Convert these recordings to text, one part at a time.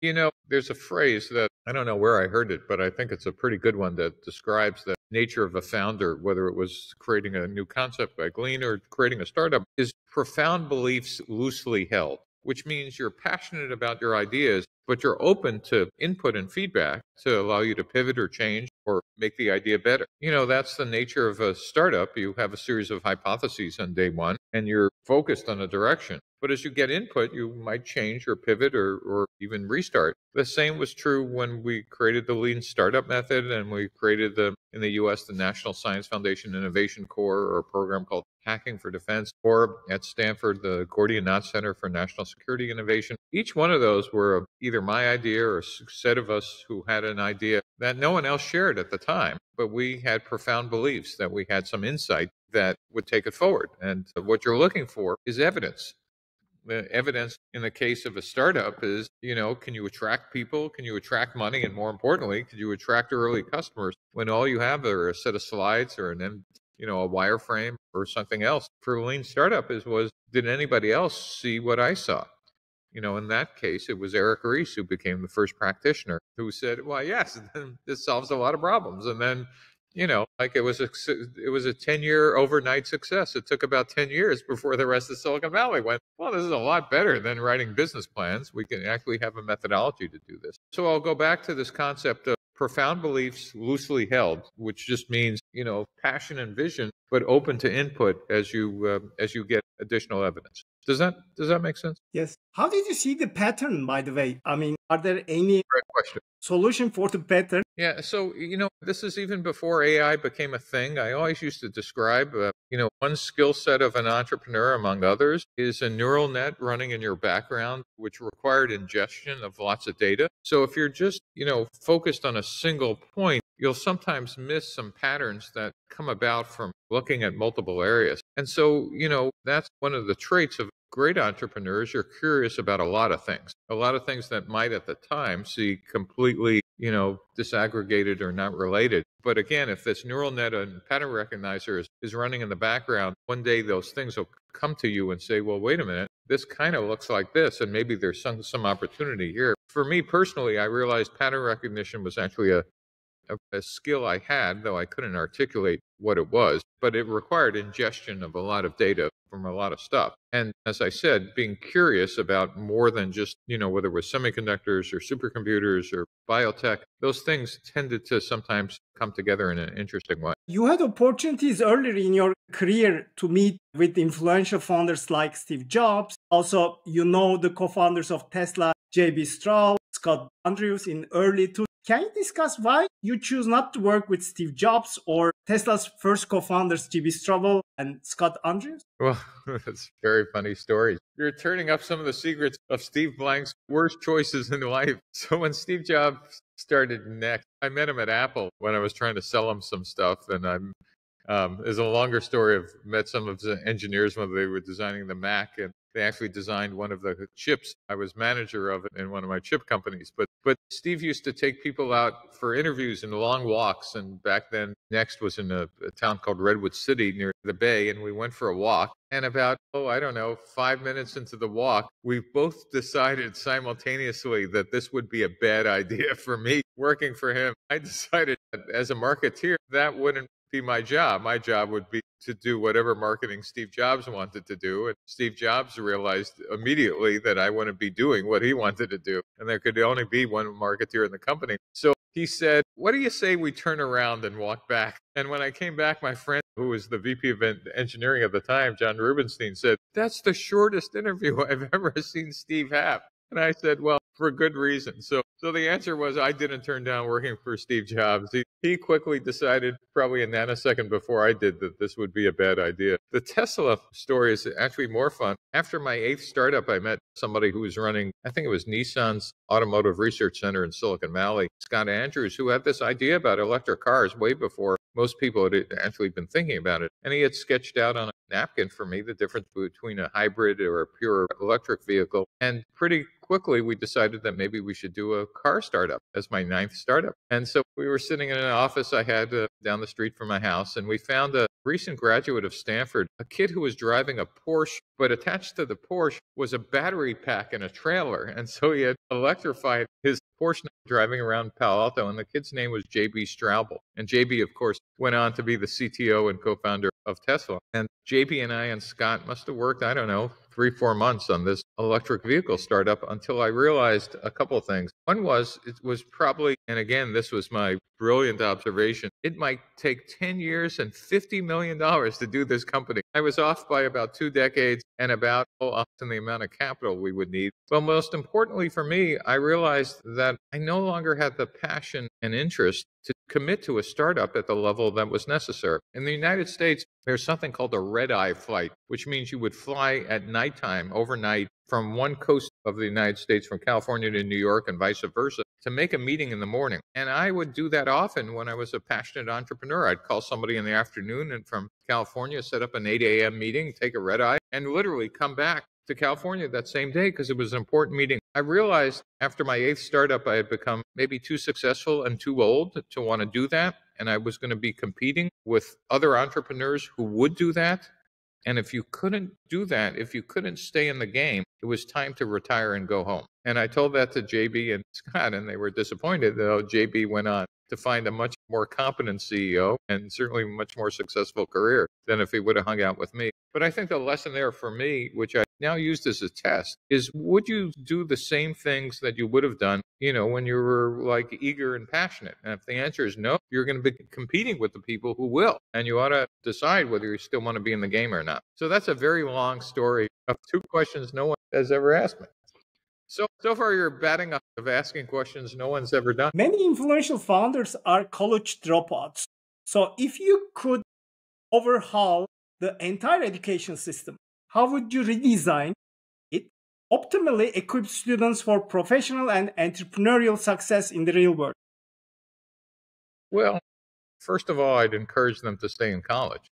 There's a phrase that I don't know where I heard it, but I think it's a pretty good one that describes the nature of a founder, whether it was creating a new concept like Lean or creating a startup, is profound beliefs loosely held, which means you're passionate about your ideas, but you're open to input and feedback to allow you to pivot or change or make the idea better. That's the nature of a startup. You have a series of hypotheses on day one, and you're focused on a direction. But as you get input, you might change or pivot or even restart. The same was true when we created the Lean Startup Method, and we created in the US, the National Science Foundation Innovation Corps, or a program called Hacking for Defense, or at Stanford, the Gordian Knot Center for National Security Innovation. Each one of those were either my idea or a set of us who had an idea that no one else shared at the time, but we had profound beliefs that we had some insight that would take it forward. And what you're looking for is evidence. The evidence in the case of a startup is, can you attract people? Can you attract money? And more importantly, can you attract early customers when all you have are a set of slides or a wireframe or something else? For Lean Startup did anybody else see what I saw? In that case, it was Eric Ries who became the first practitioner who said, well, yes, this solves a lot of problems. And then, like it was a 10-year overnight success. It took about 10 years before the rest of Silicon Valley went, well, this is a lot better than writing business plans. We can actually have a methodology to do this. So I'll go back to this concept of profound beliefs loosely held, which just means, passion and vision, but open to input as you get additional evidence. Does that make sense? Yes. How did you see the pattern, by the way? I mean, are there any Great question. Solution for the pattern? Yeah. So, this is even before AI became a thing. I always used to describe, one skill set of an entrepreneur, among others, is a neural net running in your background, which required ingestion of lots of data. So if you're just, focused on a single point, you'll sometimes miss some patterns that come about from looking at multiple areas. And so, that's one of the traits of great entrepreneurs. You're curious about a lot of things that might at the time see completely, disaggregated or not related. But again, if this neural net and pattern recognizer is running in the background, one day those things will come to you and say, well, wait a minute, this kind of looks like this, and maybe there's some opportunity here. For me personally, I realized pattern recognition was actually a skill I had, though I couldn't articulate what it was, but it required ingestion of a lot of data from a lot of stuff. And as I said, being curious about more than just, whether it was semiconductors or supercomputers or biotech, those things tended to sometimes come together in an interesting way. You had opportunities earlier in your career to meet with influential founders like Steve Jobs. Also, the co-founders of Tesla, J.B. Straub, Scott Andrews in early 2000s. Can you discuss why you choose not to work with Steve Jobs or Tesla's first co-founders, J.B. Straub and Scott Andrews? Well, that's a very funny story. You're turning up some of the secrets of Steve Blank's worst choices in life. So when Steve Jobs started next, I met him at Apple when I was trying to sell him some stuff. And there's a longer story. I've met some of the engineers when they were designing the Mac, and they actually designed one of the chips. I was manager of it in one of my chip companies. But Steve used to take people out for interviews and long walks. And back then, Next was in a town called Redwood City near the Bay. And we went for a walk. And about, 5 minutes into the walk, we both decided simultaneously that this would be a bad idea for me working for him. I decided that as a marketeer, that wouldn't be my job. My job would be to do whatever marketing Steve Jobs wanted to do. And Steve Jobs realized immediately that I wouldn't be doing what he wanted to do. And there could only be one marketeer in the company. So he said, what do you say we turn around and walk back? And when I came back, my friend, who was the VP of engineering at the time, John Rubenstein, said, that's the shortest interview I've ever seen Steve have. And I said, well, for good reason. So the answer was I didn't turn down working for Steve Jobs. He quickly decided, probably a nanosecond before I did, that this would be a bad idea. The Tesla story is actually more fun. After my 8th startup, I met somebody who was running, I think it was Nissan's Automotive Research Center in Silicon Valley, Scott Andrews, who had this idea about electric cars way before most people had actually been thinking about it. And he had sketched out on a napkin for me the difference between a hybrid or a pure electric vehicle. And pretty quickly, we decided that maybe we should do a car startup as my 9th startup. And so we were sitting in an office I had down the street from my house, and we found a recent graduate of Stanford, a kid who was driving a Porsche, but attached to the Porsche was a battery pack and a trailer. And so he had electrified his Porsche driving around Palo Alto, and the kid's name was JB Straubel. And JB, of course, went on to be the CTO and co-founder of Tesla. And JB and I and Scott must have worked, I don't know, 3-4 months on this electric vehicle startup until I realized a couple of things. One was, it was probably, and again, this was my brilliant observation, it might take 10 years and $50 million to do this company. I was off by about 2 decades and about often the amount of capital we would need. But most importantly for me, I realized that I no longer had the passion and interest to commit to a startup at the level that was necessary. In the United States, there's something called a red-eye flight, which means you would fly at nighttime, overnight, from one coast of the United States, from California to New York and vice versa, to make a meeting in the morning. And I would do that often when I was a passionate entrepreneur. I'd call somebody in the afternoon and from California, set up an 8 a.m. meeting, take a red-eye, and literally come back to California that same day because it was an important meeting. I realized after my 8th startup, I had become maybe too successful and too old to want to do that. And I was going to be competing with other entrepreneurs who would do that. And if you couldn't do that, if you couldn't stay in the game, it was time to retire and go home. And I told that to JB and Scott, and they were disappointed, though JB went on to find a much more competent CEO and certainly a much more successful career than if he would have hung out with me. But I think the lesson there for me, which I now used as a test, is would you do the same things that you would have done, when you were like eager and passionate? And if the answer is no, you're going to be competing with the people who will. And you ought to decide whether you still want to be in the game or not. So that's a very long story of 2 questions no one has ever asked me. So far you're batting up of asking questions no one's ever done. Many influential founders are college dropouts. So if you could overhaul the entire education system, how would you redesign it, optimally equip students for professional and entrepreneurial success in the real world? Well, first of all, I'd encourage them to stay in college.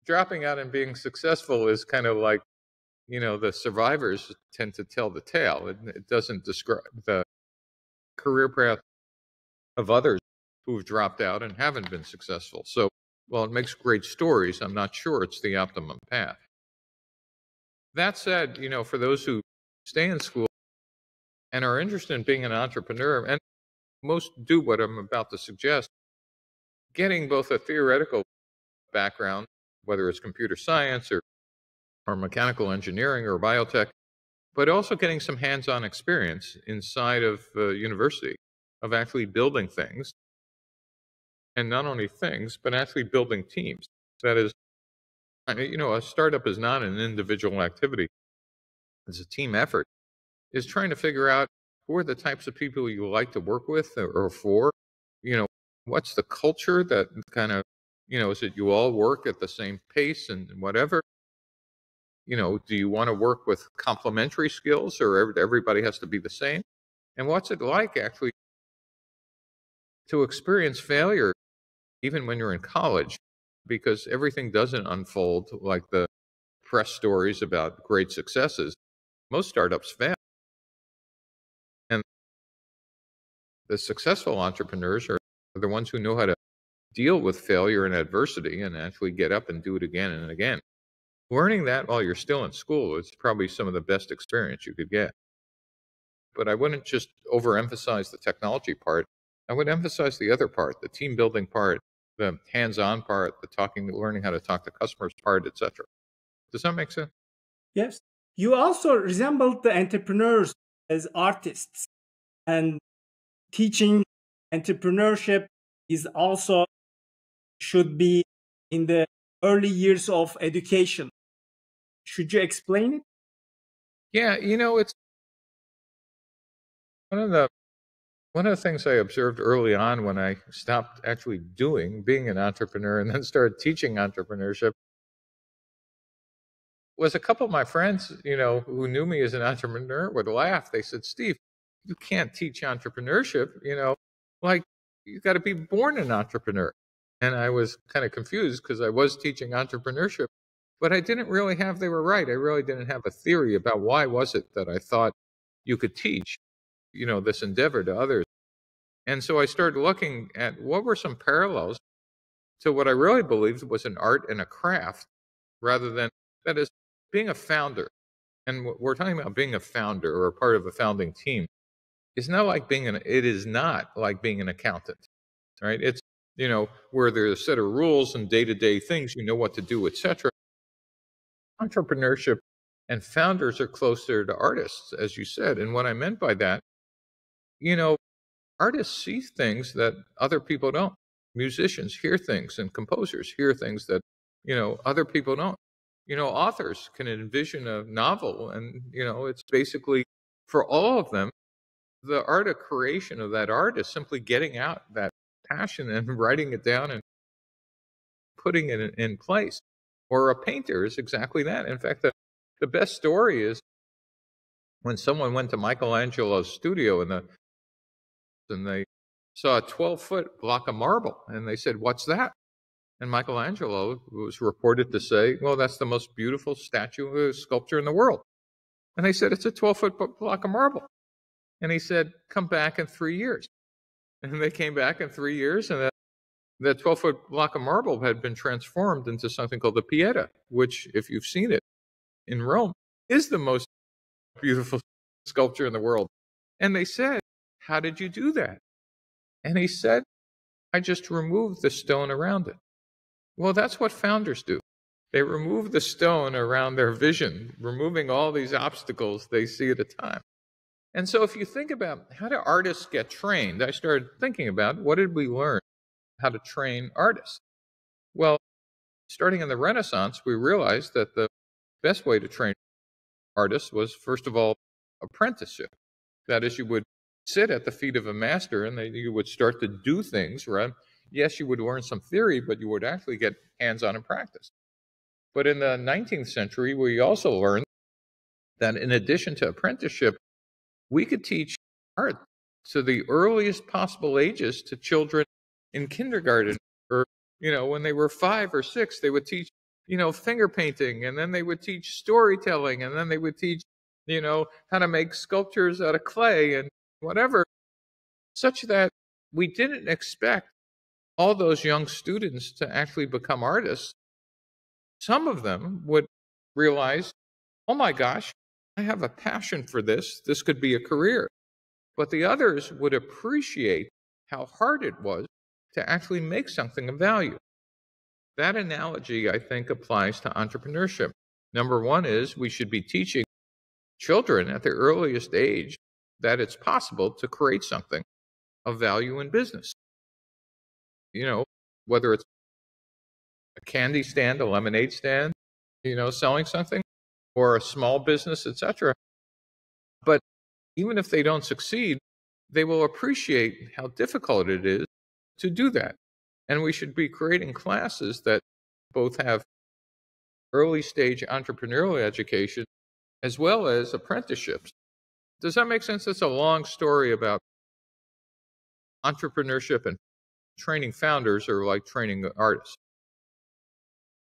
Dropping out and being successful is kind of like, the survivors tend to tell the tale. It doesn't describe the career path of others who've dropped out and haven't been successful. So, while it makes great stories, I'm not sure it's the optimum path. That said, for those who stay in school and are interested in being an entrepreneur, and most do what I'm about to suggest, getting both a theoretical background, whether it's computer science or mechanical engineering or biotech, but also getting some hands-on experience inside of university of actually building things. And not only things, but actually building teams. That is, a startup is not an individual activity. It's a team effort. It's trying to figure out who are the types of people you like to work with or for. What's the culture that kind of, is it you all work at the same pace and whatever? Do you want to work with complementary skills or everybody has to be the same? And what's it like actually to experience failure even when you're in college? Because everything doesn't unfold like the press stories about great successes. Most startups fail. And the successful entrepreneurs are the ones who know how to deal with failure and adversity and actually get up and do it again and again. Learning that while you're still in school is probably some of the best experience you could get. But I wouldn't just overemphasize the technology part. I would emphasize the other part, the team building part, the hands-on part, learning how to talk to customers part, etc. Does that make sense? Yes. You also resembled the entrepreneurs as artists, and teaching entrepreneurship is also should be in the early years of education. Should you explain it? Yeah, it's one of the things I observed early on when I stopped actually being an entrepreneur and then started teaching entrepreneurship was a couple of my friends, who knew me as an entrepreneur would laugh. They said, "Steve, you can't teach entrepreneurship, like you got to be born an entrepreneur. And I was kind of confused because I was teaching entrepreneurship, but I didn't really have, they were right. I really didn't have a theory about why was it that I thought you could teach, this endeavor to others. And so I started looking at what were some parallels to what I really believed was an art and a craft rather than, that is, being a founder. And we're talking about being a founder or a part of a founding team. It is not like being an accountant, right? It's, where there's a set of rules and day-to-day things, you know what to do, etc. Entrepreneurship and founders are closer to artists, as you said. And what I meant by that, you know, artists see things that other people don't. Musicians hear things and composers hear things that, other people don't. Authors can envision a novel and, it's basically for all of them, the art of creation of that art is simply getting out that passion and writing it down and putting it in place. Or a painter is exactly that. In fact, the best story is when someone went to Michelangelo's studio and they saw a 12-foot block of marble and they said, "What's that?" And Michelangelo was reported to say, "Well, that's the most beautiful sculpture in the world." And they said, "It's a 12-foot block of marble." And he said, "Come back in 3 years." And they came back in 3 years, and that 12-foot block of marble had been transformed into something called the Pieta, which, if you've seen it in Rome, is the most beautiful sculpture in the world. And they said, "How did you do that?" And he said, "I just removed the stone around it." Well, that's what founders do. They remove the stone around their vision, removing all these obstacles they see at a time. And so if you think about how do artists get trained, I started thinking about what did we learn how to train artists? Well, starting in the Renaissance, we realized that the best way to train artists was, first of all, apprenticeship. That is, you would sit at the feet of a master and you would start to do things, right? Yes, you would learn some theory, but you would actually get hands-on in practice. But in the 19th century, we also learned that in addition to apprenticeship, we could teach art to the earliest possible ages to children in kindergarten or, when they were 5 or 6, they would teach, finger painting, and then they would teach storytelling, and then they would teach, how to make sculptures out of clay and whatever, such that we didn't expect all those young students to actually become artists. Some of them would realize, "Oh my gosh, I have a passion for this. This could be a career." But the others would appreciate how hard it was to actually make something of value. That analogy, I think, applies to entrepreneurship. Number one is we should be teaching children at the earliest age that it's possible to create something of value in business. Whether it's a candy stand, a lemonade stand, selling something, or a small business, etc. But even if they don't succeed, they will appreciate how difficult it is to do that. And we should be creating classes that both have early stage entrepreneurial education as well as apprenticeships. Does that make sense? That's a long story about entrepreneurship, and training founders or like training artists.